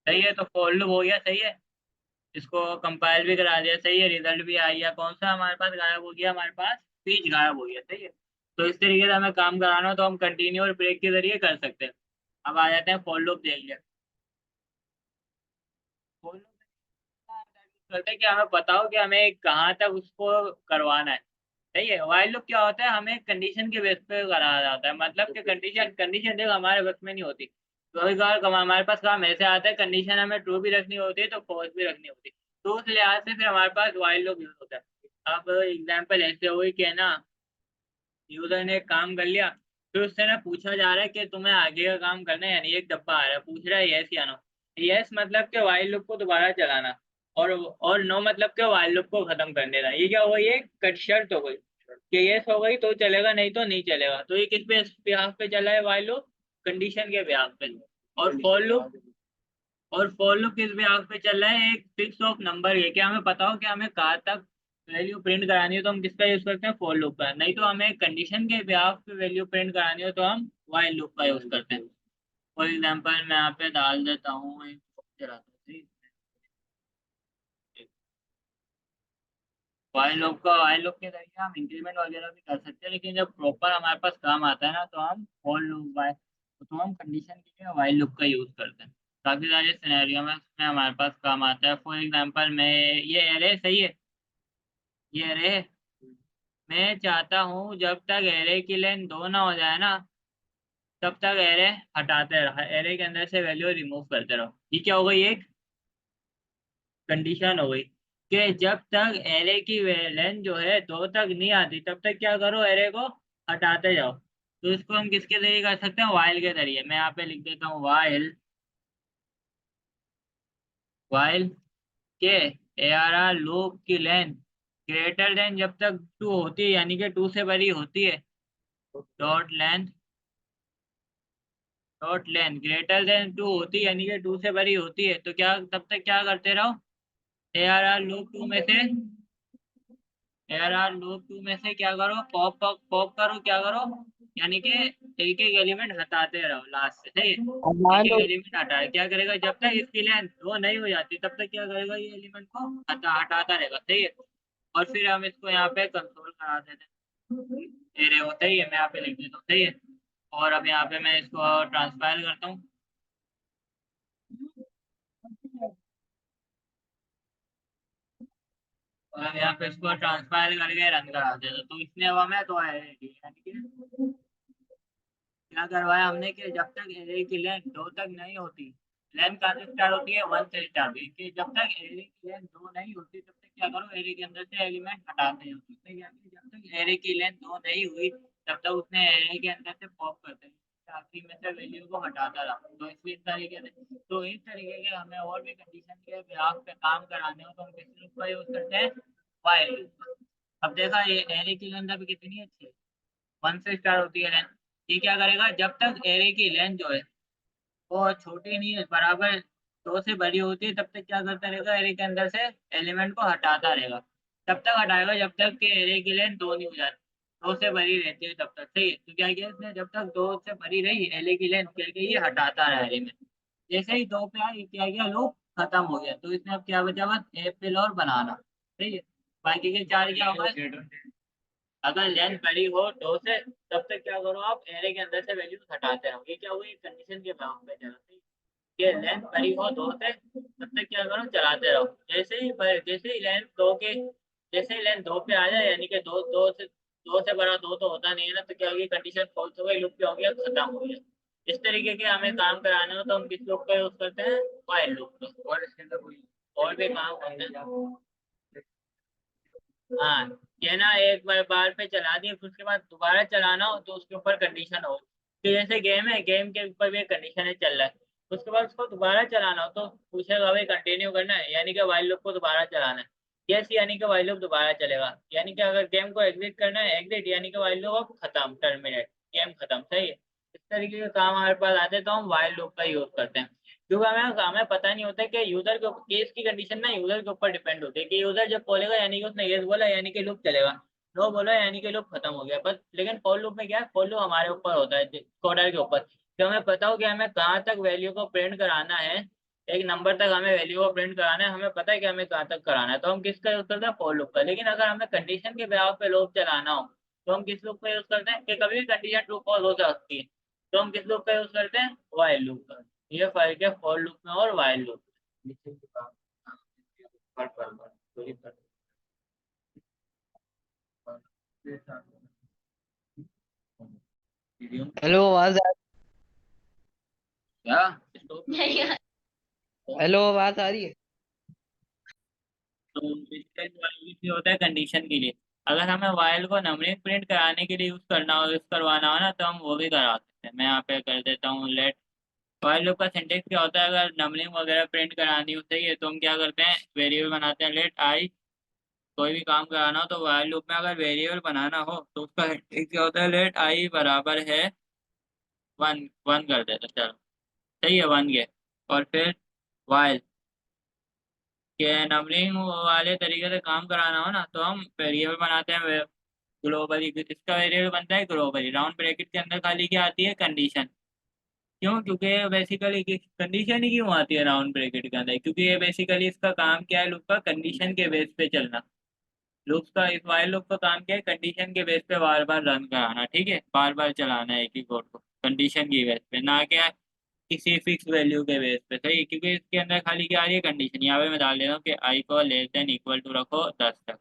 सही है, तो फॉर लूप हो गया, सही है। इसको कंपाइल भी करा दिया, सही है, रिजल्ट भी आ गया। कौन सा हमारे पास गायब हो गया, हमारे पास स्पीच गायब हो गया, सही है। तो इस तरीके से हमें काम कराना हो तो हम कंटिन्यू और ब्रेक के जरिए कर सकते हैं। अब आ जाते हैं फॉर लूप, देख लिया। फॉर लूप करते हैं कि हमें पता हो कि हमें कहाँ तक उसको करवाना है, सही है। वाइल लूप क्या होता है, हमें कंडीशन के बेस पे कराया जाता है, मतलब कि कंडीशन कंडीशन देखो हमारे बस में नहीं होती। कभी कभार हमारे पास काम ऐसे आता है, कंडीशन हमें ट्रू भी रखनी होती है तो फॉल्स भी रखनी होती है। तो उस लिहाज से फिर हमारे पास वाइल लूप यूज होता है। अब एग्जाम्पल ऐसे हुई कि ना, यूजर ने एक काम कर लिया, फिर उससे ना पूछा जा रहा है कि तुम्हें आगे का काम करना है, यानी एक डब्बा आ रहा है, पूछ रहा है यस या नो। यस मतलब कि वाइल लूप को दोबारा चलाना, और नो मतलब कि वाइल लूप को खत्म कर देना। ये क्या हुआ, ये कट शर्त हो गई कि यस हो गई तो चलेगा, नहीं तो नहीं चलेगा। तो ये किस पे बिहाफ पे चला है वाइल लूप, कंडीशन के बिहाफ पे। और फॉर लूप किस बिहाफ पे चल रहा है, एक फिक्स ऑफ नंबर है कि हमें पता हो कि हमें कहाँ तक वैल्यू प्रिंट करानी हो तो हम किसका यूज करते हैं, फॉर लूप का। नहीं तो हमें कंडीशन के बिहाफ पे वैल्यू प्रिंट करानी हो तो हम वाइल लूप का यूज करते हैं। फॉर एग्जाम्पल मैं यहाँ पे डाल देता हूँ एक, चलाता हूँ, वाइल लूप के जरिए हम इंक्रीमेंट वगैरह भी कर सकते हैं, लेकिन जब प्रॉपर हमारे पास काम आता है ना तो हम फॉर लूप वाइल, तो हम कंडीशन के लिए वाइल लूप का यूज करते हैं। काफी सारे सिनेरियो में उसमें हमारे पास काम आता है। फॉर एग्जाम्पल मैं, ये एरे सही है, ये एरे है। मैं चाहता हूँ जब तक एरे की लेंथ 2 ना हो जाए ना, तब तक एरे हटाते रहो, एरे के अंदर से वैल्यू रिमूव करते रहो। ये क्या हो गई, एक कंडीशन हो गई कि जब तक एरे की लेंथ जो है 2 तक नहीं आती तब तक क्या करो, एरे को हटाते जाओ। तो इसको हम किसके जरिए कर सकते हैं, वाइल के जरिए। मैं यहाँ पे लिख देता हूँ वाइल, वाइल के ए आर आर लूप की लेंथ ग्रेटर देन जब तक 2 होती है, यानी कि 2 से बड़ी होती है, dot length, dot length greater than 2 होती है यानी कि 2 से बड़ी होती है, तो क्या तब तक क्या करते रहो, ए आर आर लूप 2 में से, एयर आर लूप 2 में से क्या करो, पॉप पॉप पॉप करो, क्या करो, यानी कि एक एक एलिमेंट हटाते रहो लास्ट से, सही है। अब एक मान एक लो एलिमेंट हटाए, क्या करेगा, जब तक इसकी लेंथ 2 नहीं हो जाती तब तक क्या करेगा, ये एलिमेंट को हटाता रहेगा, सही है। और फिर हम इसको यहाँ पे कंट्रोल करा देते हैं, एरे होता ही है, मैं यहाँ पे लिख देता हूँ, सही है। और अब यहाँ पे मैं इसको ट्रांसपाइल करता हूँ, और अब यहाँ पे इसको ट्रांसपाइल करके रन करा देता हूँ। तो इसने अब हमें तो है यानी कि क्या करवाया हमने कि जब तक एरे की लेंथ 2 तक नहीं होती, लेंथ कहाँ से स्टार्ट होती है, 1 से स्टार्ट होती है, कि जब तक एरे की लेंथ 2 नहीं होती तब तक क्या करो, एरे के अंदर से एलिमेंट हटाते हैं। उसमें यानी जब तक एरे की लेंथ 2 नहीं हुई तब तक उसने एरे के अंदर से पॉप करते हैं, आखिरी में से वैल्यू को हटाता रहा। तो इस तरीके से, तो इस तरीके के हमें और भी कंडीशन के बिहाफ पे काम कराने हो तो हम किस लूप का यूज करते हैं, वाइल लूप। अब देखा ये एरे की लेंथ अभी कितनी अच्छी है, 1 से स्टार्ट होती है लेंथ। ये क्या करेगा, जब तक एरे की लेंथ जो है वो छोटी नहीं है, बराबर 2 से बड़ी होती है, तब तक क्या करता रहेगा, एरे के अंदर से एलिमेंट को हटाता रहेगा। तब तक हटाएगा जब तक कि एरे की लेंथ 2 नहीं हो जाती, 2 से बड़ी रहती है तब तक, सही है। तो क्या किया इसने, जब तक 2 से बड़ी रही एरे की लेंथ, क्या किया, ये हटाता रहा एरे में। जैसे ही 2 पे आया, ये क्या गया, लूप खत्म हो गया। तो इसमें अब क्या बचा, बस एप्पल और बनाना, सही है। बाकी के 4 क्या होगा, अगर लेंथ बड़ी हो 2 से, तब तक क्या करो, आप एरे के अंदर से वैल्यू हटाते रहो। ये क्या हुई, कंडीशन के भाव पे चलती है। ये लेंथ बड़ी हो 2 से, तब तक क्या करो, चलाते रहो। जैसे ही लेंथ 2 के, जैसे ही लेंथ 2 पे आ जाए, यानी कि दो से बड़ा 2 तो होता नहीं है ना, तो क्या होगी, कंडीशन फॉल्स हो गई, लूप क्या हो गया, खत्म हो गया। इस तरीके के हमें काम कराने हो तो हम किस लूप का यूज करते हैं, वाइल लूप का। और इसके अंदर कोई और भी काम होते हैं। हाँ, ये ना एक बार पे चला दिए, फिर उसके बाद दोबारा चलाना हो तो उसके ऊपर कंडीशन हो, कि जैसे गेम है, गेम के ऊपर भी कंडीशन है चल रहा है, उसके बाद उसको दोबारा चलाना हो तो पूछेगा भाई कंटिन्यू करना है, यानी कि वाइल लूप को दोबारा चलाना है। यस यानी कि वाइल लूप दोबारा चलेगा, यानी कि अगर गेम को एग्जिट करना है, एग्जिट यानी कि वाइल लूप खत्म, टर्मिनेट, गेम खत्म, सही है। इस तरीके के काम हमारे पास आते हैं तो हम वाइल लूप का यूज करते हैं। क्योंकि हमें हमें पता नहीं होता कि यूजर के केस की कंडीशन ना यूजर के ऊपर डिपेंड होती है, कि यूजर जब बोलेगा यानी कि उसने यस बोला यानी कि लूप चलेगा, नो बोला यानी कि लूप खत्म हो गया बस। लेकिन फॉर लूप में क्या है, फॉर लूप हमारे ऊपर होता है, कोडर के ऊपर, कि हमें पता हो कि हमें कहाँ तक वैल्यू को प्रिंट कराना है, एक नंबर तक हमें वैल्यू को प्रिंट कराना है, हमें पता है कि हमें कहाँ तक कराना है, तो हम किसका यूज करते हैं, फॉर लूप का। लेकिन अगर हमें कंडीशन के बिहाफ पे लूप चलाना हो तो हम किस लूप का यूज करते हैं, कि कभी भी कंडीशन ट्रू फॉल्स हो सकती है, तो हम किस लूप का यूज करते हैं, व्हाइल लूप का। ये फर्क है फॉर लूप में और व्हाइल लूप में। हेलो आवाज क्या हेलो आवाज आ रही है। तो डिजिटल वाइल भी होता है कंडीशन के लिए। अगर हमें वाइल को नंबरिंग प्रिंट कराने के लिए यूज करना हो, यूज करवाना हो ना, तो हम वो भी करा सकते हैं। मैं यहाँ पे कर देता हूँ लेट। वाइल लूप का सिंटेक्स क्या होता है, अगर नंबरिंग वगैरह प्रिंट करानी हो, सही है, तो हम क्या करते हैं, वेरिएबल बनाते हैं लेट आई। कोई भी काम कराना हो तो वाइल लूप में अगर वेरिएबल बनाना हो तो उसका सिंटेक्स क्या होता है, लेट आई बराबर है वन। वन कर देते हैं, चलो सही है, वन के। और फिर वाइल के नंबरिंग वाले तरीके से काम कराना हो ना, तो हम वेरिएबल बनाते हैं ग्लोबली। इसका वेरिएबल बनता है ग्लोबली, राउंड ब्रैकेट के अंदर खाली क्या आती है, कंडीशन। क्यों, क्योंकि ये बेसिकली कंडीशन ही क्यों आती है राउंड ब्रैकेट के अंदर, क्योंकि ये बेसिकली इसका काम क्या है, लूप का कंडीशन के बेस पे चलना। लूप का, इस वाइल लूप का काम क्या है, कंडीशन के बेस पे बार बार रन कराना, ठीक है, बार बार चलाना है एक ही कोड को कंडीशन की बेस पे, ना क्या किसी फिक्स वैल्यू के बेस पे, सही है, क्योंकि इसके अंदर खाली क्या आ रही है, कंडीशन। यहाँ पे मैं डाल देता हूँ कि आई को लेस देन इक्वल टू रखो 10 तक,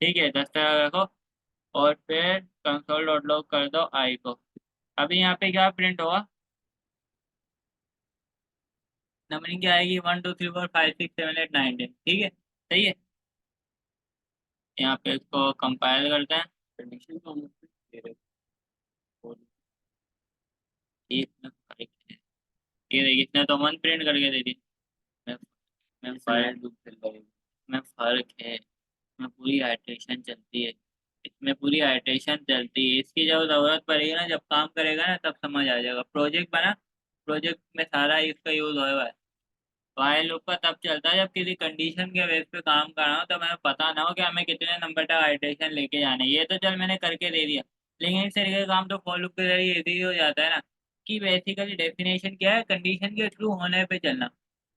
ठीक है, 10 तक रखो। और फिर कंसोल डॉट लॉग कर दो आई को। अभी यहाँ पे क्या प्रिंट होगा, नंबरिंग क्या आएगी, 1 2 3 4 5 6 7 8 9 10, ठीक है, सही है। यहाँ पे इसको कंपाइल करते हैं, कंडीशन को ये देखिए, इसने तो 1 प्रिंट करके दे दी। मैं मैं फाइल में फर्क है, इसमें पूरी हाइड्रेशन चलती है, इसमें पूरी हाइड्रेशन चलती है। इसकी जब जरूरत पड़ेगी ना, जब काम करेगा ना, तब समझ आ जाएगा। प्रोजेक्ट बना, प्रोजेक्ट में सारा इसका यूज होगा है। वाइल लूप का तब चलता है जब किसी कंडीशन के बेस पे काम कर रहा हो, तो हमें पता ना हो कि हमें कितने नंबर तक हाइड्रेशन लेके जाना है। ये तो चल मैंने करके दे दिया, लेकिन इस तरीके का काम तो फॉर लूप के जरिए इजी हो जाता है ना, कि बेसिकली डेफिनेशन क्या है, कंडीशन के ट्रू होने पे चलना।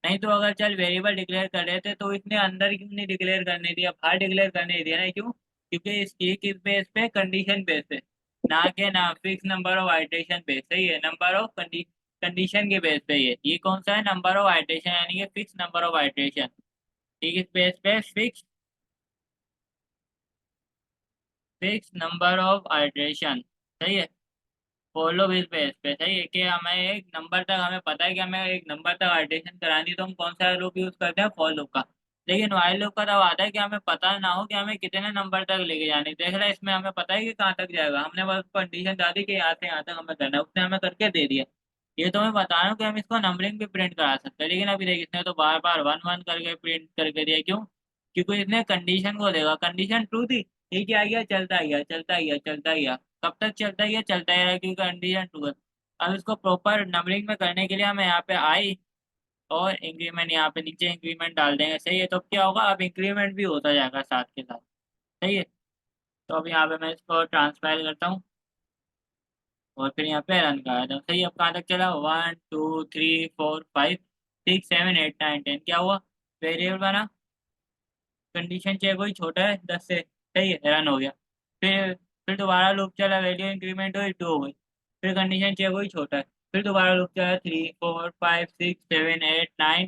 नहीं तो अगर चल वेरिएबल डिक्लेयर कर रहे थे तो इसने अंदर क्यों नहीं डिक्लेयर करने दिया, बाहर डिक्लेयर करने दिया ना, क्यों, क्योंकि इसकी किस बेस पे, कंडीशन बेस पे, ना fix number of iteration base, सही है, नंबर ऑफ कंडीशन के बेस पे। ये कौन सा है, नंबर ऑफ आइट्रेशन, यानी कि फिक्स नंबर ऑफ आइट्रेशन, ठीक, इस बेस पे फिक्स नंबर ऑफ आइट्रेशन, सही है, फॉलो इस बेस पे, सही है, कि हमें एक नंबर तक, हमें पता है कि हमें एक नंबर तक आइट्रेशन करानी है, तो हम कौन सा लूप यूज करते हैं, फॉर लूप का। लेकिन व्हाइल लूप का तब आता है कि हमें पता ना हो कि हमें कितने नंबर तक लेके जाने, देख रहे हैं, इसमें हमें पता है कि कहाँ तक जाएगा, हमने बस कंडीशन डाली कि यहाँ से यहाँ तक हमें करना है, उसने हमें करके दे दिया। ये तो मैं बता रहा हूँ कि हम इसको नंबरिंग भी प्रिंट करा सकते हैं, लेकिन अभी देख, इसने तो बार बार वन वन करके प्रिंट करके दिया, क्यों, क्योंकि इसने कंडीशन को देगा, कंडीशन ट्रू थी, ठीक है, आ गया, चलता गया, चलता गया, चलता गया, कब तक चलता गया, चलता गया, क्योंकि कंडीशन ट्रू है। अब इसको प्रॉपर नंबरिंग में करने के लिए हमें यहाँ पे आई और इंक्रीमेंट, यहाँ पे नीचे इंक्रीमेंट डाल देंगे, सही है, तो अब क्या होगा, अब इंक्रीमेंट भी होता जाएगा साथ के साथ, सही है। तो अब यहाँ पे मैं इसको ट्रांसफाइल करता हूँ और फिर यहाँ पे रन करा दूँ, सही है। अब कहाँ तक चला, 1 2 3 4 5 6 7 8 9 10, क्या हुआ, वेरिएबल बना, कंडीशन चेक हुई, छोटा है 10 से, सही है, रन हो गया। फिर दोबारा लूप चला, वैल्यू इंक्रीमेंट हुई, 2 हो गई, फिर कंडीशन चेक हुई, छोटा है, फिर दोबारा लूप चला, 3 4 5 6 7 8 9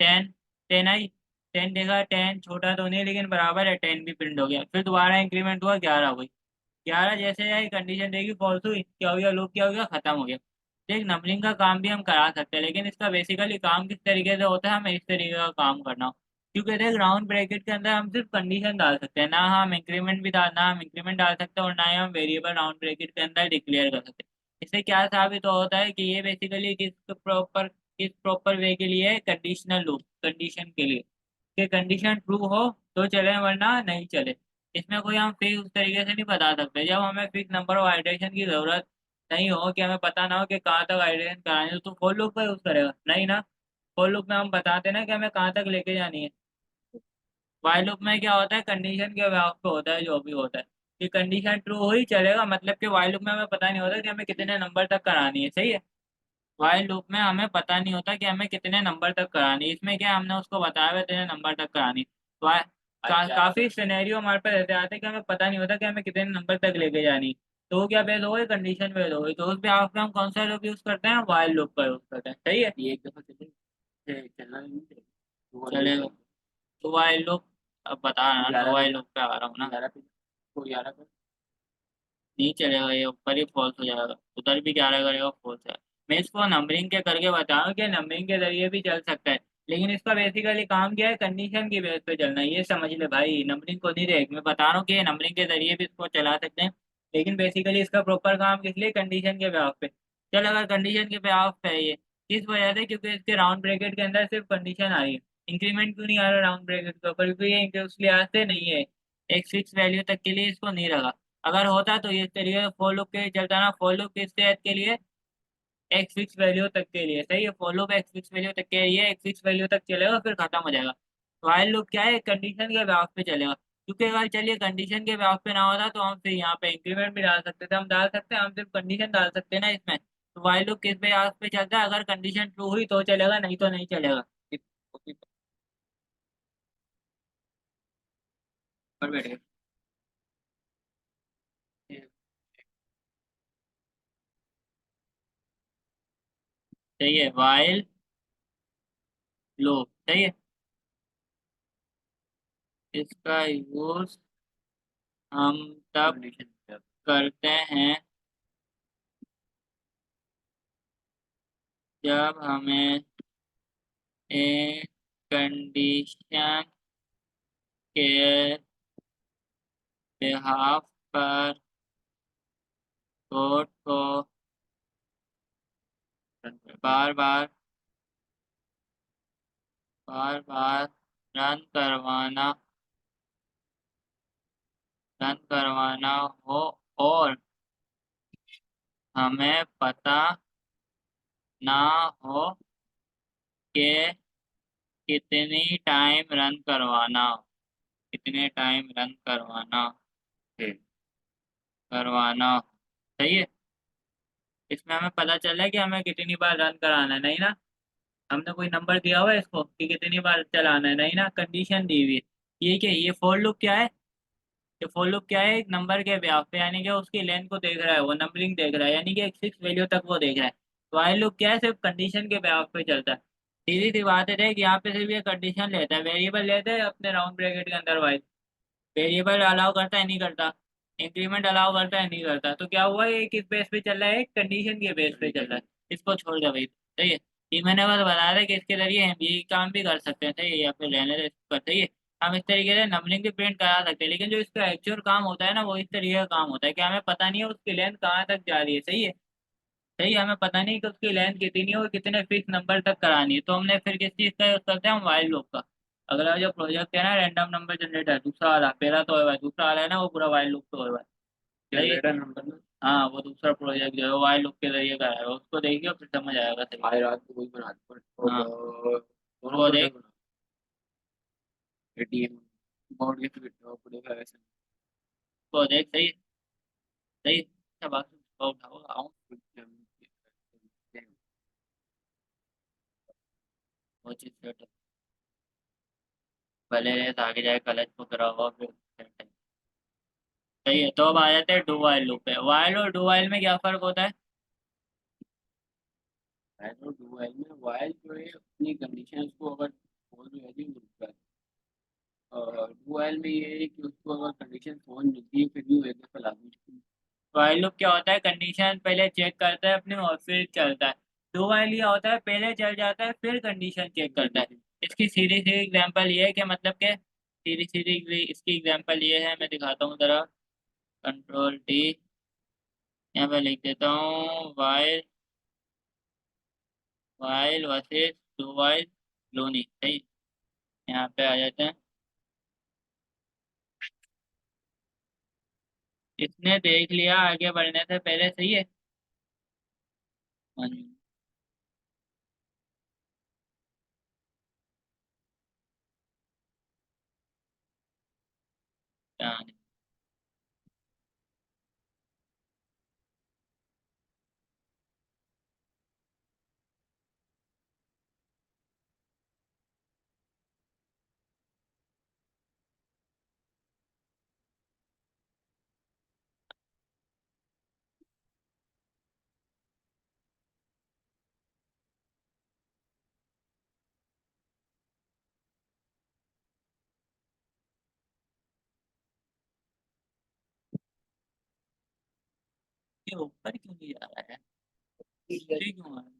10, 10 आई, 10 देखा, 10 छोटा तो नहीं लेकिन बराबर है, 10 भी प्रिंट हो गया, फिर दोबारा इंक्रीमेंट हुआ, 11 हो गई, 11 जैसे आई, कंडीशन देगी फॉल्स हुई, क्या हो गया, लूप क्या हो गया, खत्म हो गया। देख, नंबरिंग का काम भी हम करा सकते हैं, लेकिन इसका बेसिकली काम किस तरीके से होता है, हमें इस तरीके का काम करना हो। क्योंकि देख, राउंड ब्रैकेट के अंदर हम सिर्फ कंडीशन डाल सकते हैं, ना हम इंक्रीमेंट डाल सकते हैं, और ना ही हम वेरिएबल राउंड ब्रैकेट के अंदर डिक्लेयर कर सकते हैं। इससे क्या साबित होता है कि ये बेसिकली किस प्रॉपर वे के लिए है, कंडीशनल लूप, कंडीशन के लिए, कि कंडीशन ट्रू हो तो चले, वरना नहीं चले। इसमें कोई हम फिक्स उस तरीके से नहीं बता सकते, जब हमें फिक्स नंबर ऑफ आइटरेशन की जरूरत नहीं हो, कि हमें पता ना हो कि कहाँ तक आइटरेशन करानी है, तो फॉर लूप का यूज करेगा नहीं ना। फॉर लूप में हम बताते ना कि हमें कहाँ तक लेके जानी है। व्हाइल लूप में क्या होता है, कंडीशन के बेसिस पे होता है जो भी होता है, कि कंडीशन ट्रू हो ही चलेगा, मतलब कि व्हाइल लूप में हमें पता नहीं होता कि हमें कितने नंबर तक करानी है, सही है। वाइल लूप में हमें पता नहीं होता कि हमें कितने नंबर तक करानी है। इसमें क्या है, हमने उसको बताया हुआ है इतने नंबर तक करानी। काफी सिनेरियो हमारे पास ऐसे आते हैं कि हमें पता नहीं होता कि हमें कितने नंबर तक लेके जानी। तो वो क्या बेल हो गई, कंडीशन बेल हो गई। तो उस पे आप हम कौन सा लूप यूज करते हैं, वाइल लूप का यूज करते हैं। सही है, ये एक दफा चलना नहीं चलेगा। तो वाइल लूप, अब बता रहा हूँ, वाइल लूप पे आ रहा हूँ ना। नहीं चलेगा, ये ऊपर ही फॉल्स हो जाएगा, उधर भी 11 करेगा फॉल्स है। मैं इसको नंबरिंग के करके बताऊं कि नंबरिंग के जरिए भी चल सकता है, लेकिन इसका बेसिकली काम क्या है, कंडीशन की बेस पे चलना है। ये समझ ले भाई, नंबरिंग को नहीं देख, मैं बता रहा हूँ कि नंबरिंग के जरिए भी इसको चला सकते हैं, लेकिन बेसिकली इसका प्रॉपर काम किस लिए, कंडीशन के बेस पे। चल, अगर कंडीशन के बेस पे है ये, किस वजह से, क्योंकि इसके राउंड ब्रैकेट के अंदर सिर्फ कंडीशन आ रही है। इंक्रीमेंट क्यों नहीं आ रहा राउंड ब्रैकेट के ऊपर, क्योंकि ये उस लिहाज से नहीं है, एक फिक्स वैल्यू तक के लिए इसको नहीं रखा। अगर होता तो ये तरीके फॉर लूप के लिए चलता ना, फॉर लूप किस सेट के लिए, एक्स फिक्स वैल्यू तक के लिए। सही है, for loop x fix value तक के लिए, एक्स फिक्स वैल्यू तक चलेगा फिर खत्म हो जाएगा। वाइल लूप क्या है, कंडीशन के बेस पे चलेगा। क्योंकि अगर चलिए कंडीशन के बेस पे ना होता तो हम फिर यहाँ पे इंक्रीमेंट भी डाल सकते थे, हम डाल सकते हैं, हम सिर्फ कंडीशन डाल सकते हैं ना इसमें। तो वाइल लूप किस बेस पे चलता है, अगर कंडीशन ट्रू हुई तो चलेगा, नहीं तो नहीं चलेगा। पर बैठे, सही है, वाइल लूप सही है। इसका यूज हम तब करते हैं जब हमें एक कंडीशन के बिहाफ पर कोड को बार बार बार रन करवाना हो, और हमें पता ना हो कि कितने टाइम रन है करवाना। सही है, इसमें हमें पता चला है कि हमें कितनी बार रन कराना है, नहीं ना। हमने कोई नंबर दिया हुआ है इसको कि कितनी बार चलाना है, नहीं ना, कंडीशन दी हुई है। ये क्या, ये फॉर लूप क्या है, ये फॉर लूप क्या है, एक नंबर के ब्याह पे, यानी कि उसकी लेंथ को देख रहा है, वो नंबरिंग देख रहा है, यानी कि एक फिक्स वैल्यू तक वो देख रहा है। वाइल लूप क्या है, सिर्फ कंडीशन के ब्याह पे चलता है। सीधी सी बात है कि यहाँ पे सिर्फ ये कंडीशन लेता है, वेरिएबल लेता है अपने राउंड ब्रैकेट के अंदर। वाइल वेरिएबल अलाउ करता है, नहीं करता, इंक्रीमेंट अलाउ करता है, नहीं करता। तो क्या हुआ, ये किस बेस पे चल रहा है, एक कंडीशन के बेस पे चल रहा है। इसको छोड़ दे भाई, सही है। ये मैंने बस बताया था कि इसके जरिए हम ये काम भी कर सकते हैं, सही है, या फिर रहने दे इसको, सही है। हम इस तरीके से नंबरिंग भी प्रिंट करा सकते हैं, लेकिन जो इसका एक्चुअल काम होता है ना, वो इस तरीके का काम होता है कि हमें पता नहीं है उसकी लेंथ कहाँ तक जा रही है। सही है, सही है, हमें पता नहीं कि उसकी लेंथ कितनी है और कितने फिक्स नंबर तक करानी है। तो हमने फिर किस चीज़ का यूज करते हैं, हम वाइल लूप का। अगला जो प्रोजेक्ट है ना, रैंडम नंबर जनरेटर, दूसरा वाला, पहला तो है, दूसरा वाला है ना, वो पूरा वाइल लूप तो है। जनरेटर नंबर ना, हाँ, वो दूसरा प्रोजेक्ट जो है वाइल लूप के जरिए का है, उसको देखिए फिर समझ आएगा सही। आज रात को वही बना दो। हाँ, वो देख, एटीएम बोर्ड के फिट पड़ेगा ऐसे। वो देख, सही सही, सब बात उठाओ आओ। वो चीज़ सेट, पहले रेस आगे जाए, कलच को करा हुआ फिर set है। सही है, तो अब आ जाते हैं डू वाइल लूप पे। वाइल और डू वाइल में क्या फर्क होता है। वाइल और डू वाइल में, वाइल जो है अपनी कंडीशन को अगर फोन वैल्यू मिलता है, और डू वाइल में ये है कि उसको अगर कंडीशन फोन मिलती है फिर भी वो एक दफा लागू होती है। वाइल लूप क्या होता है, कंडीशन पहले चेक करता है अपनी और फिर चलता है। डू वाइल ये होता है पहले चल जाता है फिर कंडीशन चेक करता है। इसकी सीधी सी एग्जांपल ये है कि मतलब के, सीधी सीधी इसकी एग्जांपल ये है, मैं दिखाता हूँ जरा। कंट्रोल टी, यहाँ पे लिख देता हूँ, while, while versus do while Loni, सही। यहाँ पे आ जाते हैं, इसने देख लिया आगे बढ़ने से पहले, सही है। हाँ जी। हाँ, ये ऊपर क्यों नहीं जा रहा है? नीचे क्यों आ रहा है?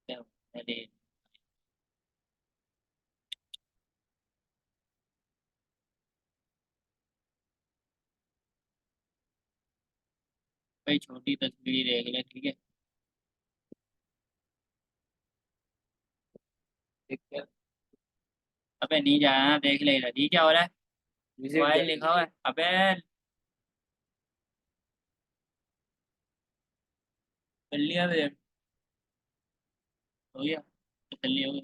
क्या? अरे भाई छोटी तस्वीर देख ले, ठीक है। ठीक है। अबे नहीं जाना, देख ले इधर, ये क्या हो रहा है? मोबाइल लिखा हुआ है अबे। कर लिया वेट। हो गया, कर लिया, हो गया।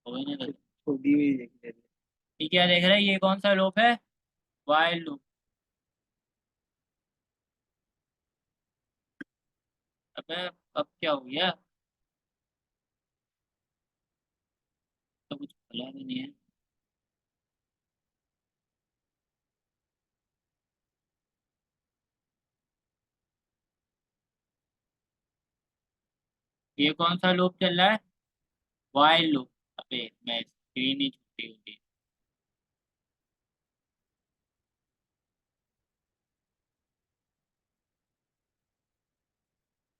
हो गया ना? छोटी हुई देख ले। ठीक है, देख रहे हैं ये कौन सा लूप है? Wild loop. अबे अब क्या हो गया? तो कुछ खुला भी नहीं है। ये कौन सा लूप चल रहा है? Wild loop. अबे मैं स्क्रीन ही छुट्टी होगी।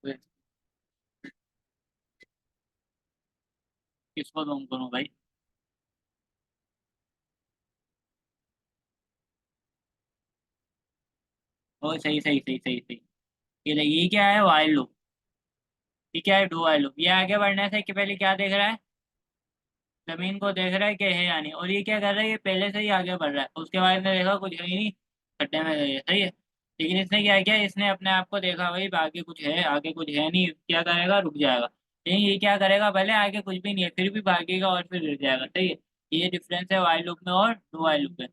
फिर किसको तुम करूँ भाई? ओ सही सही सही सही सही। ये क्या है? Wild loop. ये क्या है? Do wild loop. ये आगे बढ़ने से कि पहले क्या देख रहा है? जमीन को देख रहा है कि है या नहीं, और ये क्या कर रहा है? ये पहले से ही आगे बढ़ रहा है, उसके बाद में देखा कुछ है ही नहीं, खड्डे में गई है, सही है। लेकिन इसने क्या किया, इसने अपने आप को देखा भाई आगे कुछ है, आगे कुछ है नहीं, क्या करेगा? रुक जाएगा। लेकिन ये क्या करेगा, भले आगे कुछ भी नहीं है फिर भी भागेगा और फिर गिर जाएगा, सही है। ये डिफरेंस है वाइल्ड लूप में और डू वाइल्ड लूप में।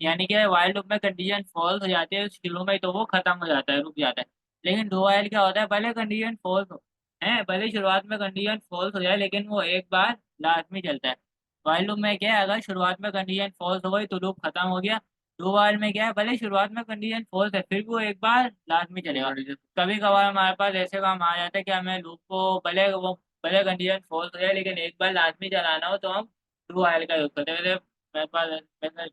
यानी कि वाइल्ड लूप में कंडीशन फॉल्स हो जाती है शुरू में, तो वो खत्म हो जाता है, रुक जाता है। लेकिन डू वाइल्ड क्या होता है, भले कंडीशन फॉल्स हो, है भले शुरुआत में कंडीशन फॉल्स हो जाए, लेकिन वो एक बार लाजमी चलता है। वाइल लूप में क्या है, अगर शुरुआत में कंडीशन फॉल्स हो गई तो लूप खत्म हो गया। दो बार में क्या है, भले शुरुआत में कंडीशन फॉल्स है फिर भी वो एक बार लाजमी चलेगा। कभी कभार हमारे पास ऐसे काम आ जाता है कि हमें लूप को भले कंडीशन फॉल्स हो जाए लेकिन एक बार लाजमी चलाना हो, तो हम डू वाइल का यूज करते हैं। मेरे पास